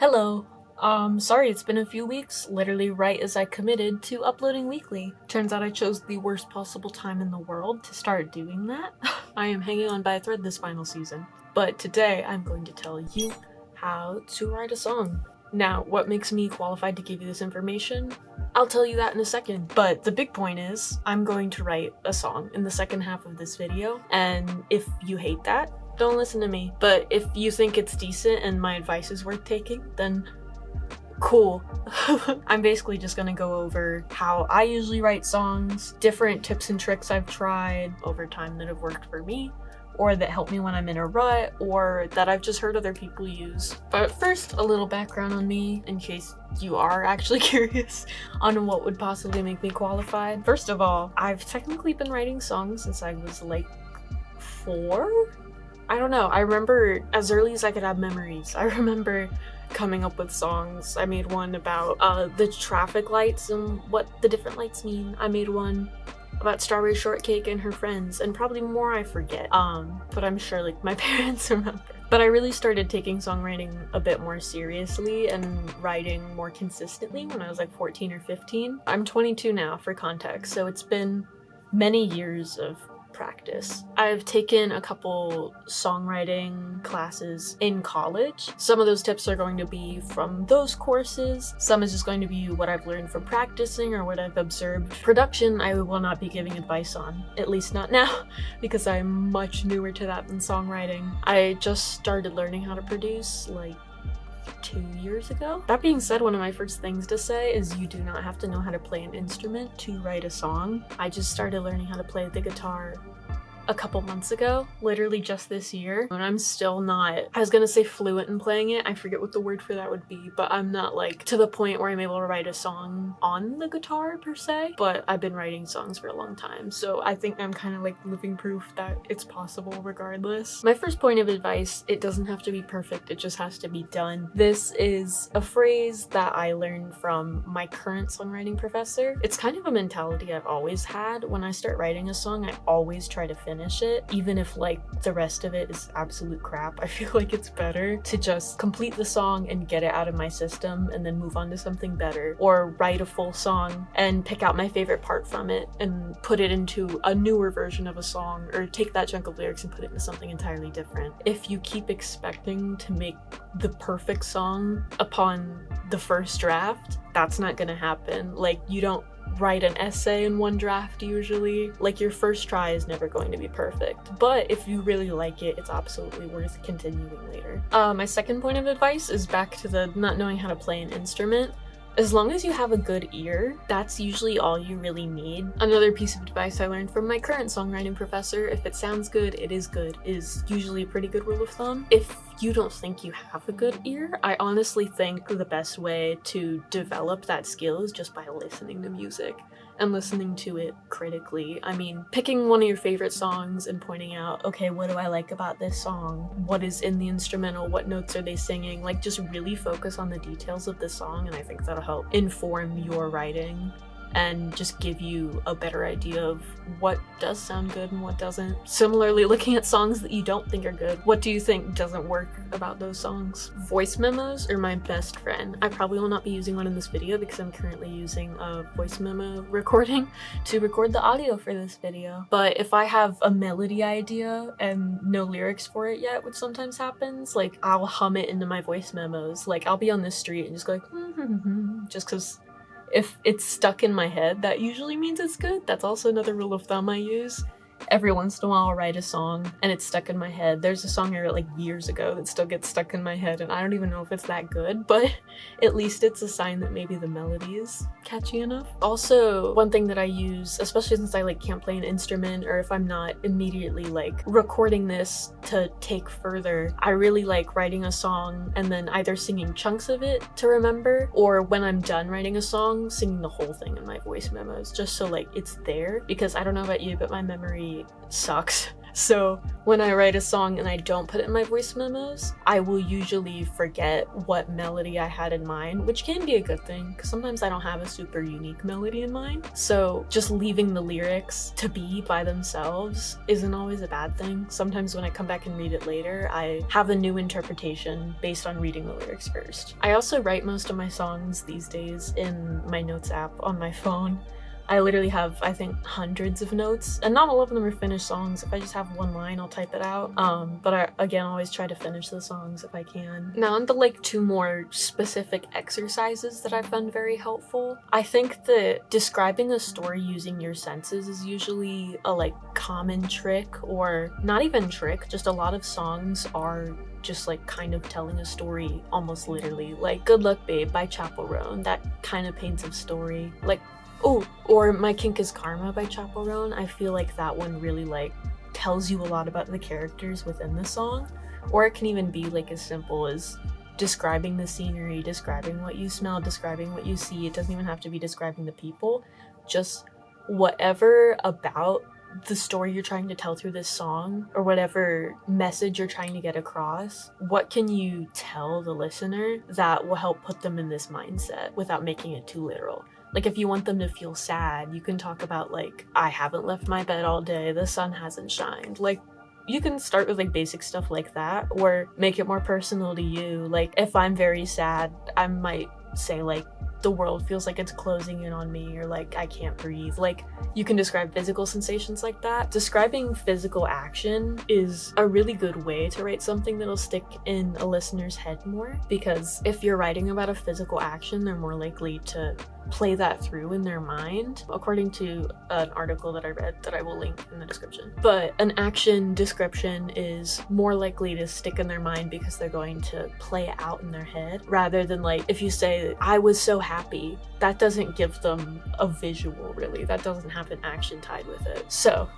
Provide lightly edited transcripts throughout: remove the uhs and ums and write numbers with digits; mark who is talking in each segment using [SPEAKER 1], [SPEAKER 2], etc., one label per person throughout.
[SPEAKER 1] Hello. Sorry it's been a few weeks, literally right as I committed to uploading weekly. Turns out I chose the worst possible time in the world to start doing that. I am hanging on by a thread this final season. But today I'm going to tell you how to write a song. Now, what makes me qualified to give you this information? I'll tell you that in a second, but the big point is I'm going to write a song in the second half of this video, and if you hate that, don't listen to me. But if you think it's decent and my advice is worth taking, then cool. I'm basically just gonna go over how I usually write songs, different tips and tricks I've tried over time that have worked for me, or that help me when I'm in a rut, or that I've just heard other people use. But first, a little background on me, in case you are actually curious on what would possibly make me qualified. First of all, I've technically been writing songs since I was like 4? I don't know. I remember as early as I could have memories. I remember coming up with songs. I made one about the traffic lights and what the different lights mean. I made one about Strawberry Shortcake and her friends, and probably more I forget. But I'm sure like my parents remember. But I really started taking songwriting a bit more seriously and writing more consistently when I was like 14 or 15. I'm 22 now, for context, so it's been many years of practice. I've taken a couple songwriting classes in college. Some of those tips are going to be from those courses. Some is just going to be what I've learned from practicing or what I've observed. Production, I will not be giving advice on, at least not now, because I'm much newer to that than songwriting. I just started learning how to produce like 2 years ago. That being said, one of my first things to say is you do not have to know how to play an instrument to write a song. I just started learning how to play the guitar a couple months ago, literally just this year, and I'm still not, I was gonna say fluent in playing it, I forget what the word for that would be, but I'm not like to the point where I'm able to write a song on the guitar per se, but I've been writing songs for a long time, so I think I'm kind of like living proof that it's possible regardless. My first point of advice, it doesn't have to be perfect, it just has to be done. This is a phrase that I learned from my current songwriting professor. It's kind of a mentality I've always had. When I start writing a song, I always try to finish it, even if like the rest of it is absolute crap. I feel like it's better to just complete the song and get it out of my system and then move on to something better, or write a full song and pick out my favorite part from it and put it into a newer version of a song, or take that chunk of lyrics and put it into something entirely different. If you keep expecting to make the perfect song upon the first draft, that's not gonna happen. Like, you don't write an essay in one draft usually. Like, your first try is never going to be perfect, but if you really like it, it's absolutely worth continuing later. My second point of advice is back to the not knowing how to play an instrument. As long as you have a good ear, that's usually all you really need. Another piece of advice I learned from my current songwriting professor, if it sounds good, it is good, is usually a pretty good rule of thumb. If you don't think you have a good ear, I honestly think the best way to develop that skill is just by listening to music and listening to it critically. I mean, picking one of your favorite songs and pointing out, okay, what do I like about this song? What is in the instrumental? What notes are they singing? Like, just really focus on the details of the song, and I think that'll help inform your writing and just give you a better idea of what does sound good and what doesn't. Similarly, looking at songs that you don't think are good, what do you think doesn't work about those songs? Voice memos are my best friend. I probably will not be using one in this video because I'm currently using a voice memo recording to record the audio for this video. But if I have a melody idea and no lyrics for it yet, which sometimes happens, like I'll hum it into my voice memos. Like, I'll be on the street and just go like just because if it's stuck in my head, that usually means it's good. That's also another rule of thumb I use. Every once in a while I'll write a song and it's stuck in my head. There's a song I wrote like years ago that still gets stuck in my head, and I don't even know if it's that good, but at least it's a sign that maybe the melody is catchy enough. Also, one thing that I use, especially since I like can't play an instrument, or if I'm not immediately like recording this to take further, I really like writing a song and then either singing chunks of it to remember, or when I'm done writing a song, singing the whole thing in my voice memos, just so like it's there, because I don't know about you, but my memory sucks. So when I write a song and I don't put it in my voice memos, I will usually forget what melody I had in mind, which can be a good thing because sometimes I don't have a super unique melody in mind. So just leaving the lyrics to be by themselves isn't always a bad thing. Sometimes when I come back and read it later, I have a new interpretation based on reading the lyrics first. I also write most of my songs these days in my notes app on my phone. I literally have, I think, hundreds of notes, and not all of them are finished songs. If I just have one line, I'll type it out. But I, again, always try to finish the songs if I can. Now, on to like 2 more specific exercises that I found very helpful. I think that describing a story using your senses is usually a like common trick, or not even trick, just a lot of songs are just like kind of telling a story almost literally. Like Good Luck Babe by Chappell Roan, that kind of paints a story. Like, oh, or My Kink is Karma by Chappell Roan. I feel like that one really like tells you a lot about the characters within the song. Or it can even be like as simple as describing the scenery, describing what you smell, describing what you see. It doesn't even have to be describing the people. Just whatever about the story you're trying to tell through this song, or whatever message you're trying to get across, what can you tell the listener that will help put them in this mindset without making it too literal? Like if you want them to feel sad, you can talk about like, I haven't left my bed all day, the sun hasn't shined. Like, you can start with like basic stuff like that, or make it more personal to you. Like if I'm very sad, I might say like, the world feels like it's closing in on me, or like I can't breathe. Like you can describe physical sensations like that. Describing physical action is a really good way to write something that'll stick in a listener's head more, because if you're writing about a physical action, they're more likely to play that through in their mind, according to an article that I read that I will link in the description. But an action description is more likely to stick in their mind because they're going to play it out in their head, rather than like if you say, I was so happy, that doesn't give them a visual really, that doesn't have an action tied with it. So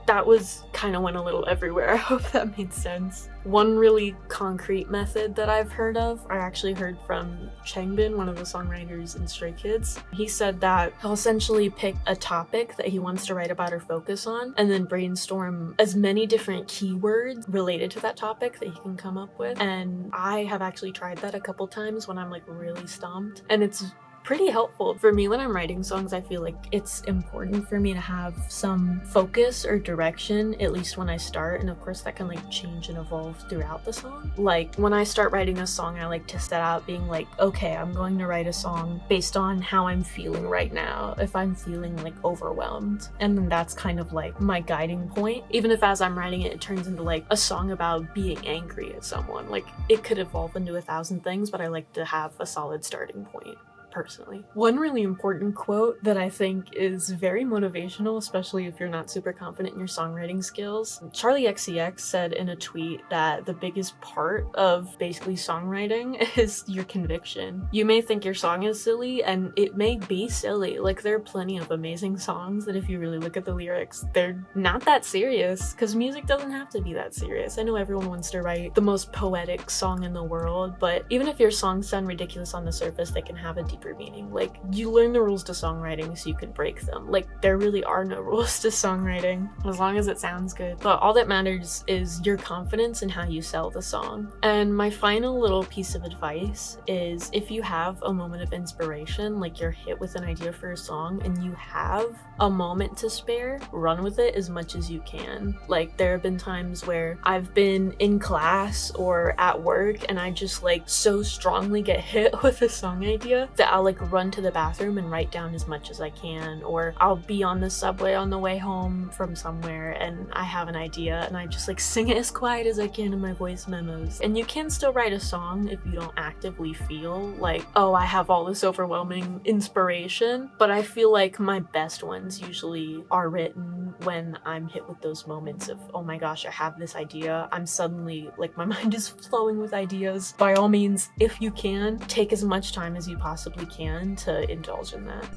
[SPEAKER 1] that was kind of went a little everywhere. I hope that made sense. One really concrete method that I've heard of, I actually heard from Changbin, one of the songwriters in Stray Kids. He said that he'll essentially pick a topic that he wants to write about or focus on, and then brainstorm as many different keywords related to that topic that he can come up with. And I have actually tried that a couple times when I'm like really stumped, and it's pretty helpful. For me, when I'm writing songs, I feel like it's important for me to have some focus or direction, at least when I start, and of course that can like change and evolve throughout the song. Like when I start writing a song, I like to set out being like, okay, I'm going to write a song based on how I'm feeling right now, if I'm feeling like overwhelmed, and then that's kind of like my guiding point. Even if as I'm writing it, it turns into like a song about being angry at someone, like it could evolve into 1,000 things, but I like to have a solid starting point. Personally. One really important quote that I think is very motivational, especially if you're not super confident in your songwriting skills. Charlie XCX said in a tweet that the biggest part of basically songwriting is your conviction. You may think your song is silly, and it may be silly. Like there are plenty of amazing songs that if you really look at the lyrics, they're not that serious, because music doesn't have to be that serious. I know everyone wants to write the most poetic song in the world, but even if your songs sound ridiculous on the surface, they can have a deeper meaning. Like you learn the rules to songwriting so you can break them. Like there really are no rules to songwriting as long as it sounds good. But all that matters is your confidence in how you sell the song. And my final little piece of advice is, if you have a moment of inspiration, like you're hit with an idea for a song and you have a moment to spare, run with it as much as you can. Like there have been times where I've been in class or at work and I just like so strongly get hit with a song idea that I'll like run to the bathroom and write down as much as I can, or I'll be on the subway on the way home from somewhere and I have an idea and I just like sing it as quiet as I can in my voice memos. And you can still write a song if you don't actively feel like, oh, I have all this overwhelming inspiration, but I feel like my best ones usually are written when I'm hit with those moments of, oh my gosh, I have this idea. I'm suddenly like, my mind is flowing with ideas. By all means, if you can, take as much time as you possibly can to indulge in that.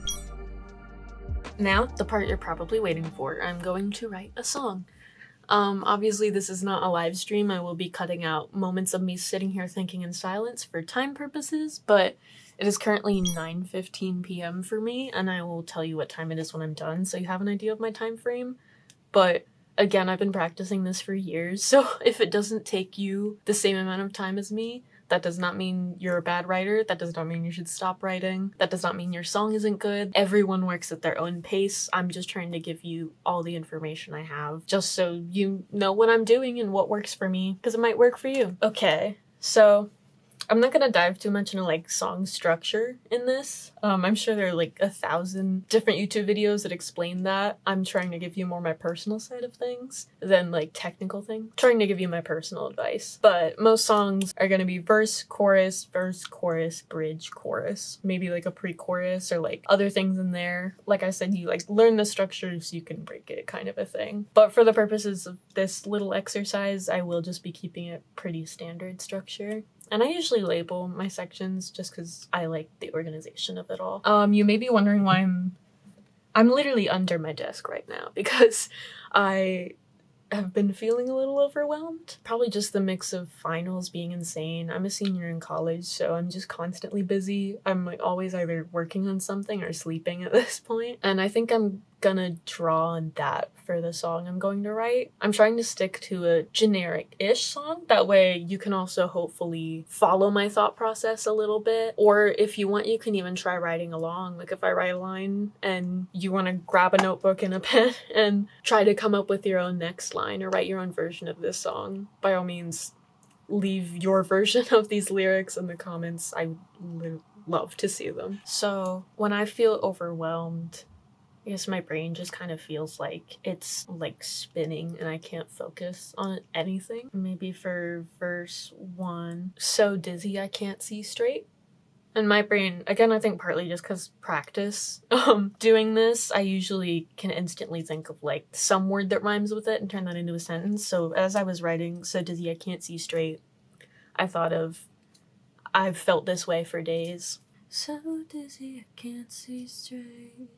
[SPEAKER 1] Now, the part you're probably waiting for. I'm going to write a song. Obviously this is not a live stream. I will be cutting out moments of me sitting here thinking in silence for time purposes, but it is currently 9:15 p.m. for me, and I will tell you what time it is when I'm done so you have an idea of my time frame. But Again, I've been practicing this for years, so if it doesn't take you the same amount of time as me, that does not mean you're a bad writer. That does not mean you should stop writing. That does not mean your song isn't good. Everyone works at their own pace. I'm just trying to give you all the information I have, just so you know what I'm doing and what works for me, because it might work for you. Okay, so I'm not gonna dive too much into like song structure in this. I'm sure there are like 1,000 different YouTube videos that explain that. I'm trying to give you more my personal side of things than like technical thing. Trying to give you my personal advice. But most songs are gonna be verse, chorus, bridge, chorus. Maybe like a pre-chorus or like other things in there. Like I said, you like learn the structure so you can break it, kind of a thing. But for the purposes of this little exercise, I will just be keeping it pretty standard structure. And I usually label my sections just because I like the organization of it all. You may be wondering why I'm literally under my desk right now because I have been feeling a little overwhelmed. Probably just the mix of finals being insane. I'm a senior in college, so I'm just constantly busy. I'm like always either working on something or sleeping at this point. And I think I'm gonna draw on that for the song I'm going to write. I'm trying to stick to a generic-ish song. That way you can also hopefully follow my thought process a little bit. Or if you want, you can even try writing along. Like if I write a line and you want to grab a notebook and a pen and try to come up with your own next line or write your own version of this song, by all means, leave your version of these lyrics in the comments. I would love to see them. So when I feel overwhelmed, I guess my brain just kind of feels like it's like spinning and I can't focus on anything. Maybe for verse 1, so dizzy I can't see straight. And my brain, again, I think partly just because practice doing this, I usually can instantly think of like some word that rhymes with it and turn that into a sentence. So as I was writing so dizzy I can't see straight, I thought of I've felt this way for days. So dizzy I can't see straight,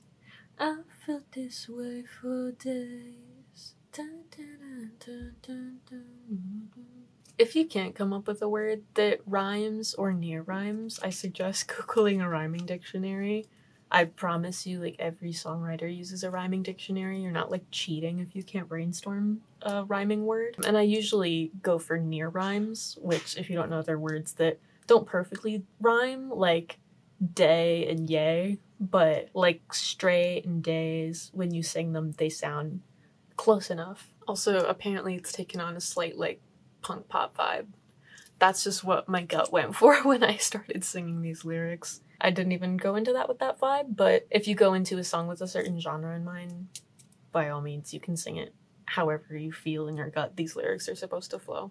[SPEAKER 1] I've felt this way for days. Dun, dun, dun, dun, dun, dun. If you can't come up with a word that rhymes or near rhymes, I suggest Googling a rhyming dictionary. I promise you, like, every songwriter uses a rhyming dictionary. You're not like cheating if you can't brainstorm a rhyming word. And I usually go for near rhymes, which, if you don't know, they're words that don't perfectly rhyme, like day and yay, but like straight and days, when you sing them, they sound close enough. Also, apparently it's taken on a slight like punk pop vibe. That's just what my gut went for when I started singing these lyrics. I didn't even go into that with that vibe, but if you go into a song with a certain genre in mind, by all means, you can sing it however you feel in your gut these lyrics are supposed to flow.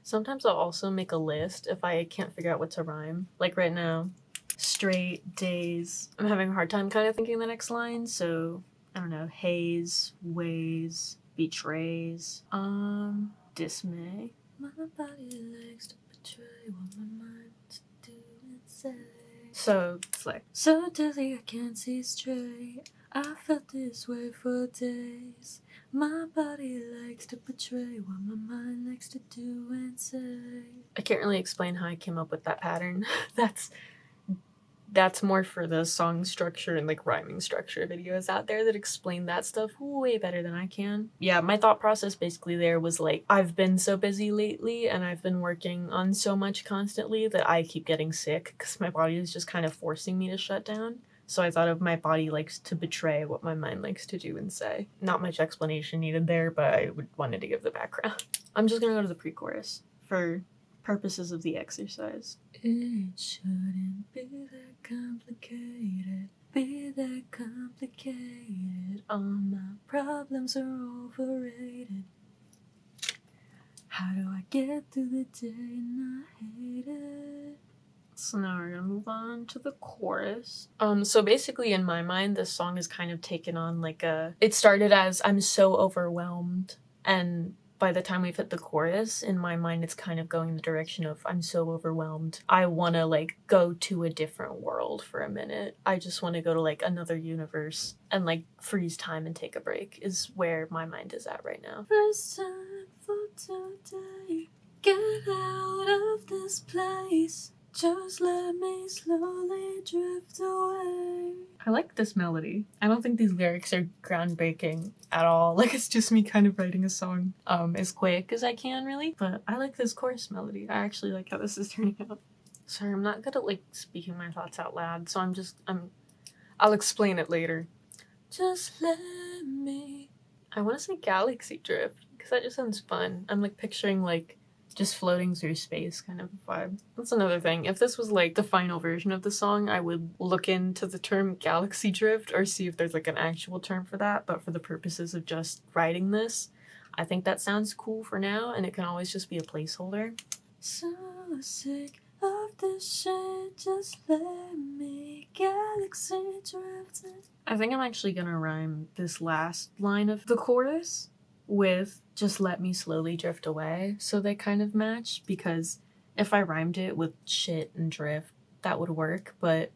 [SPEAKER 1] Sometimes I'll also make a list if I can't figure out what to rhyme. Like right now, straight, days. I'm having a hard time kind of thinking the next line, so I don't know, haze, ways, betrays, dismay. My body likes to betray what my mind to do and say. So it's like, so dizzy I can't see straight, I felt this way for days. My body likes to betray what my mind likes to do and say. I can't really explain how I came up with that pattern. That's more for the song structure and like rhyming structure videos out there that explain that stuff way better than I can. Yeah, my thought process basically there was like, I've been so busy lately and I've been working on so much constantly that I keep getting sick because my body is just kind of forcing me to shut down. So I thought of my body likes to betray what my mind likes to do and say. Not much explanation needed there, but I wanted to give the background. I'm just gonna go to the pre-chorus for purposes of the exercise. It shouldn't be that complicated, all my problems are overrated. How do I get through the day and I hate it? So now we're gonna move on to the chorus. So basically in my mind, this song is kind of taken on like it started as I'm so overwhelmed, and by the time we've hit the chorus, in my mind it's kind of going the direction of I'm so overwhelmed, I want to like go to a different world for a minute. I just want to go to like another universe and like freeze time and take a break is where my mind is at right now. First time for today, get out of this place. Just let me slowly drift away. I like this melody. I don't think these lyrics are groundbreaking at all. Like, it's just me kind of writing a song as quick as I can, really. But I like this chorus melody. I actually like how this is turning out. Sorry, I'm not good at, like, speaking my thoughts out loud, so I'll explain it later. Just let me... I want to say galaxy drift, because that just sounds fun. I'm, like, picturing, like, just floating through space kind of vibe. That's another thing. If this was like the final version of the song, I would look into the term galaxy drift or see if there's like an actual term for that. But for the purposes of just writing this, I think that sounds cool for now, and it can always just be a placeholder. So sick of this shit, just let me galaxy drift. I think I'm actually gonna rhyme this last line of the chorus with just let me slowly drift away, so they kind of match, because if I rhymed it with shit and drift, that would work, but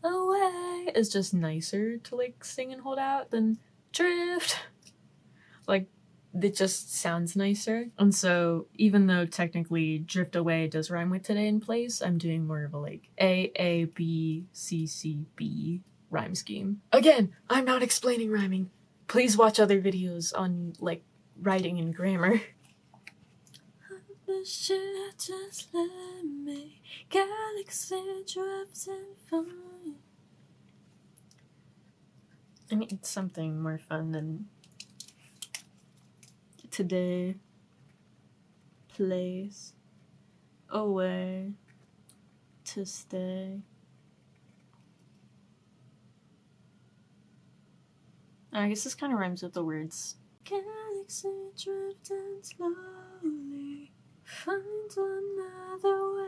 [SPEAKER 1] away is just nicer to like sing and hold out than drift. Like, it just sounds nicer. And so even though technically drift away does rhyme with today in place, I'm doing more of a like A B C C B rhyme scheme. Again, I'm not explaining rhyming. Please watch other videos on like writing and grammar. Shit, just let me galaxy drift and fun. I need something more fun than today, place, away, to stay. I guess this kind of rhymes with the words. Galaxy drifting slowly, find another way.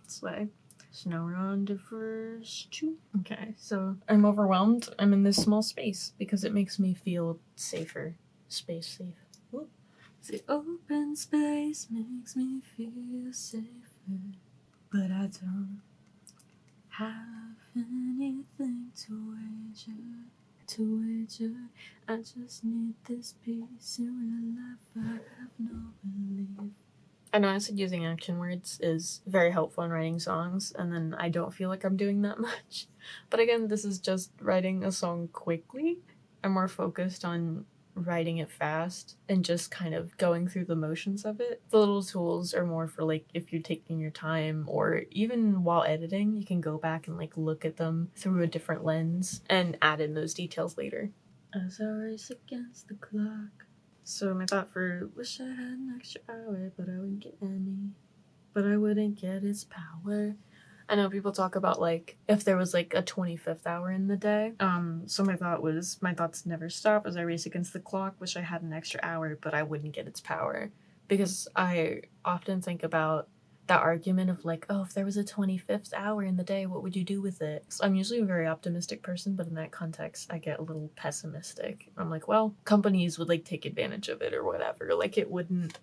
[SPEAKER 1] This way. So now we're on to verse 2. Okay, so I'm overwhelmed. I'm in this small space because it makes me feel safer. Space safe. Ooh. The open space makes me feel safer, but I don't have anything to wager. I just need this peace in real life. I have no relief. I know I said using action words is very helpful in writing songs, and then I don't feel like I'm doing that much. But again, this is just writing a song quickly. I'm more focused on writing it fast and just kind of going through the motions of it. The little tools are more for like if you're taking your time, or even while editing, you can go back and like look at them through a different lens and add in those details later. As I race against the clock. So my thought for wish I had an extra hour, but I wouldn't get any. But I wouldn't get its power. I know people talk about like if there was like a 25th hour in the day. So my thought was my thoughts never stop as I race against the clock. Wish I had an extra hour, but I wouldn't get its power. Because I often think about that argument of like, oh, if there was a 25th hour in the day, what would you do with it? So I'm usually a very optimistic person, but in that context, I get a little pessimistic. I'm like, well, companies would like take advantage of it or whatever. Like it wouldn't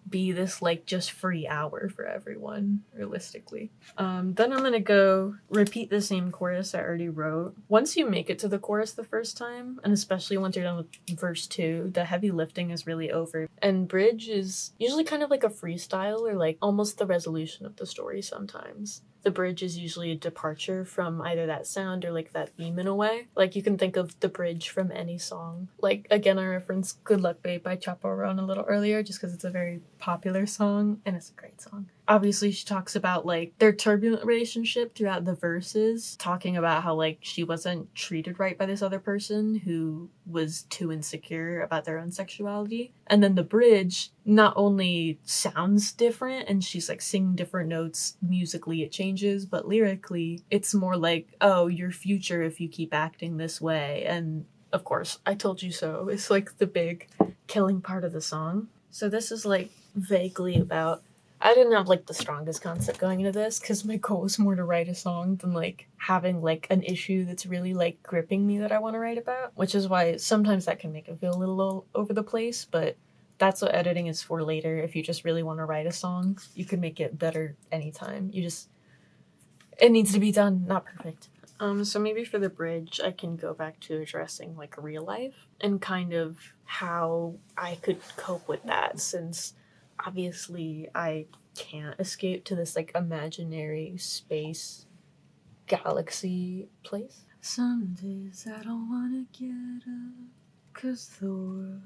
[SPEAKER 1] be this like just free hour for everyone, realistically. Then I'm gonna go repeat the same chorus I already wrote. Once you make it to the chorus the first time, and especially once you're done with verse 2, the heavy lifting is really over. And bridge is usually kind of like a freestyle or like almost the resolution of the story sometimes. The bridge is usually a departure from either that sound or like that theme in a way. Like you can think of the bridge from any song. Like again, I referenced Good Luck Babe by Chapo Ron a little earlier just because it's a very popular song and it's a great song. Obviously she talks about like their turbulent relationship throughout the verses, talking about how like she wasn't treated right by this other person who was too insecure about their own sexuality. And then the bridge not only sounds different and she's like singing different notes, musically it changes, but lyrically it's more like, oh, your future if you keep acting this way. And of course, I told you so. It's like the big killing part of the song. So this is like vaguely about, I didn't have like the strongest concept going into this because my goal was more to write a song than like having like an issue that's really like gripping me that I want to write about, which is why sometimes that can make it feel a little over the place, but that's what editing is for later. If you just really want to write a song, you can make it better anytime. It needs to be done, not perfect. So maybe for the bridge, I can go back to addressing like real life and kind of how I could cope with that, since obviously I can't escape to this like imaginary space galaxy place. Some days I don't wanna get up, 'cause the world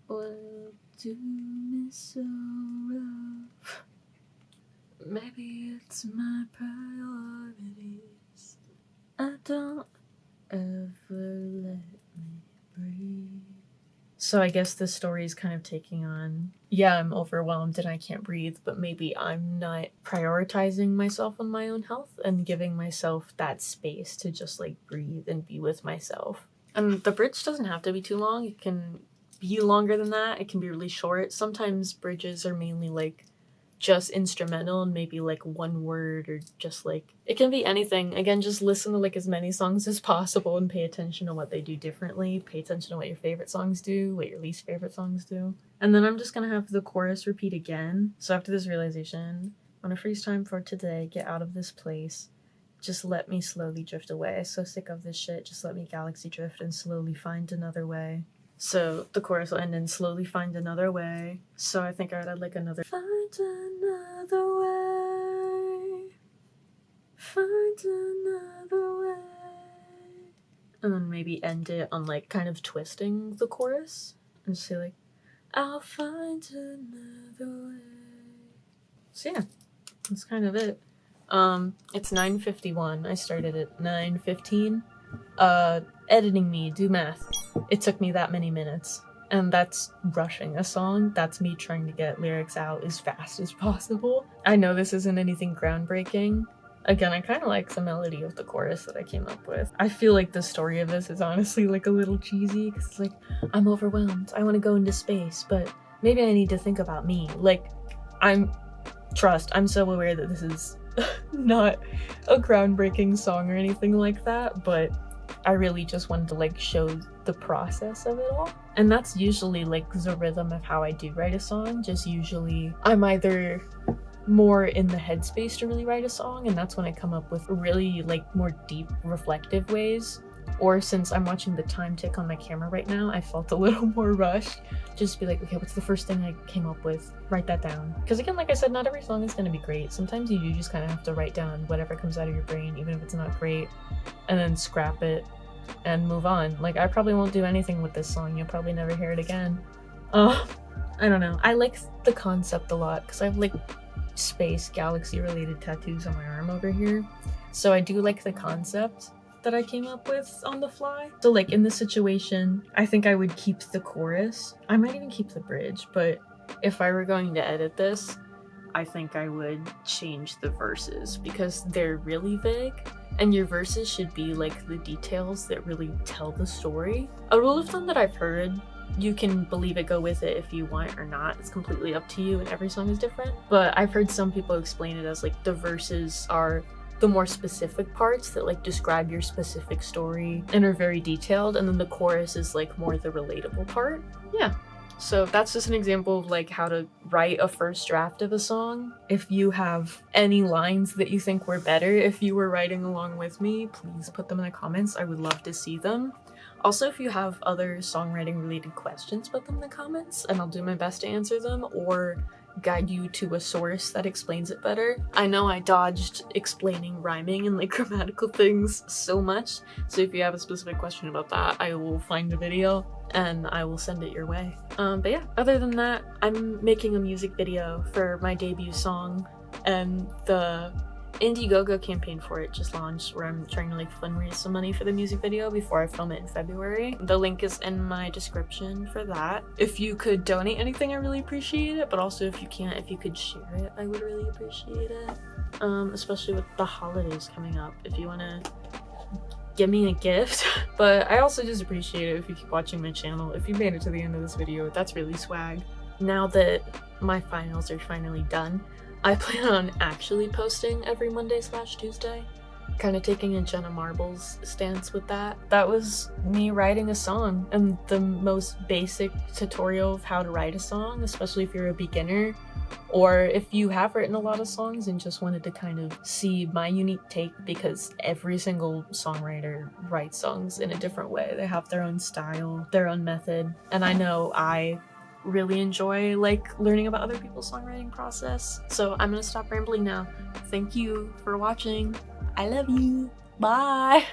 [SPEAKER 1] will do me so rough. Maybe it's my priorities. I don't ever let me breathe. So I guess this story is kind of taking on, yeah, I'm overwhelmed and I can't breathe, but maybe I'm not prioritizing myself and my own health and giving myself that space to just like breathe and be with myself. And the bridge doesn't have to be too long. It can be longer than that. It can be really short. Sometimes bridges are mainly like just instrumental and maybe like one word, or just like, it can be anything. Again, just listen to like as many songs as possible and pay attention to what they do differently. Pay attention to what your favorite songs do, what your least favorite songs do. And then I'm just gonna have the chorus repeat again. So after this realization, on a freeze time for today, get out of this place. Just let me slowly drift away. So sick of this shit, just let me galaxy drift and slowly find another way. So the chorus will end in slowly find another way. So I think I would add like another find another way, find another way. And then maybe end it on like kind of twisting the chorus and say like, I'll find another way. So yeah, that's kind of it. It's 9:51. I started at 9:15. Editing me, do math. It took me that many minutes. And that's rushing a song. That's me trying to get lyrics out as fast as possible. I know this isn't anything groundbreaking. Again, I kind of like the melody of the chorus that I came up with. I feel like the story of this is honestly like a little cheesy, because it's like, I'm overwhelmed. I want to go into space, but maybe I need to think about me. Like, I'm so aware that this is not a groundbreaking song or anything like that, but I really just wanted to like show the process of it all. And that's usually like the rhythm of how I do write a song. Just usually I'm either more in the headspace to really write a song, and that's when I come up with really like more deep reflective ways, or since I'm watching the time tick on my camera right now, I felt a little more rushed. Just be like, okay, what's the first thing I came up with? Write that down. Because again, like I said, not every song is going to be great. Sometimes you do just kind of have to write down whatever comes out of your brain, even if it's not great, and then scrap it and move on. Like, I probably won't do anything with this song. You'll probably never hear it again. I don't know. I like the concept a lot because I have like space galaxy related tattoos on my arm over here. So I do like the concept that I came up with on the fly. So like in this situation, I think I would keep the chorus. I might even keep the bridge, but if I were going to edit this, I think I would change the verses because they're really vague, and your verses should be like the details that really tell the story. A rule of thumb that I've heard, you can believe it, go with it if you want or not. It's completely up to you and every song is different. But I've heard some people explain it as like the verses are the more specific parts that like describe your specific story and are very detailed, and then the chorus is like more the relatable part. Yeah. So that's just an example of like how to write a first draft of a song. If you have any lines that you think were better if you were writing along with me, please put them in the comments. I would love to see them. Also, if you have other songwriting related questions, put them in the comments and I'll do my best to answer them or guide you to a source that explains it better. I know I dodged explaining rhyming and like grammatical things so much, so if you have a specific question about that, I will find a video and I will send it your way. But yeah, other than that, I'm making a music video for my debut song, and the Indiegogo campaign for it just launched, where I'm trying to like fundraise some money for the music video before I film it in February. The link is in my description for that. If you could donate anything, I really appreciate it, but also if you can't, if you could share it, I would really appreciate it. Especially with the holidays coming up, if you want to give me a gift. But I also just appreciate it if you keep watching my channel. If you made it to the end of this video, that's really swag. Now that my finals are finally done, I plan on actually posting every Monday/Tuesday, kind of taking a Jenna Marbles stance with that. That was me writing a song, and the most basic tutorial of how to write a song, especially if you're a beginner, or if you have written a lot of songs and just wanted to kind of see my unique take, because every single songwriter writes songs in a different way. They have their own style, their own method, and I know I really enjoy like learning about other people's songwriting process. So I'm gonna stop rambling now. Thank you for watching. I love you. Bye.